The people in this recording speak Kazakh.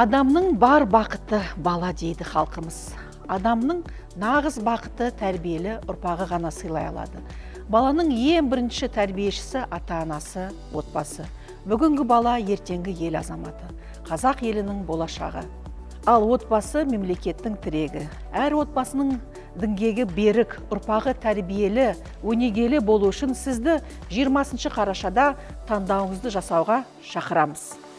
Адамның бар бақыты бала дейді халқымыз. Адамның нағыз бақыты тәрбиелі ұрпағы ғана сыйлай алады. Баланың ең бірінші тәрбиешісі ата-анасы, отбасы. Бүгінгі бала ертеңгі ел азаматы, қазақ елінің болашағы. Ал отбасы мемлекеттің тірегі. Әр отбасының діңгегі берік, ұрпағы тәрбиелі, өнегелі болу үшін сізді 20 қарашада таңдауыңызды жасауға шақырамыз.